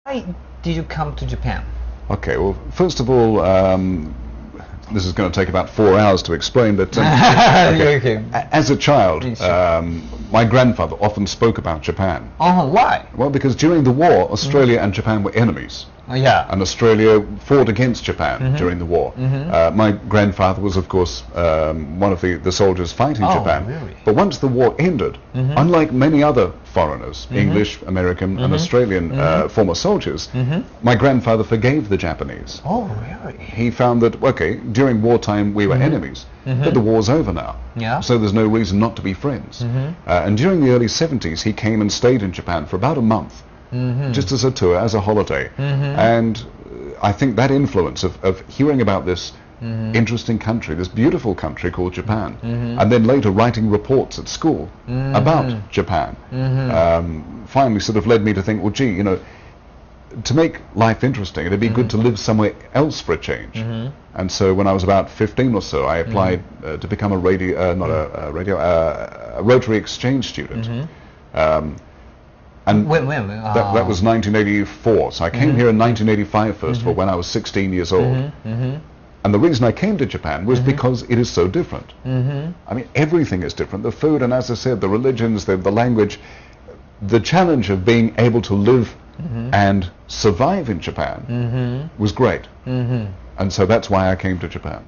Why did you come to Japan? Okay, well, first of all, this is going to take about 4 hours to explain, but Okay. As a child, Sure. my grandfather often spoke about Japan. Why? Well, because during the war, Australia and Japan were enemies. Yeah. And Australia fought against Japan during the war. My grandfather was, of course, one of the soldiers fighting Japan. Really? But once the war ended, unlike many other foreigners, English, American, and Australian former soldiers, my grandfather forgave the Japanese. Oh, really? He found that, okay, during wartime we were enemies, but the war's over now. Yeah. So there's no reason not to be friends. And during the early 70s, he came and stayed in Japan for about a month. Just as a tour, as a holiday. And I think that influence of hearing about this interesting country, this beautiful country called Japan, and then later writing reports at school about Japan, finally sort of led me to think, well, gee, you know, to make life interesting, it'd be good to live somewhere else for a change. And so when I was about 15 or so, I applied to become a Rotary exchange student. And when? That was 1984. So I came here in 1985 first of all, when I was 16 years old. And the reason I came to Japan was because it is so different. I mean, everything is different. The food, and as I said, the religions, the language, the challenge of being able to live and survive in Japan was great. And so that's why I came to Japan.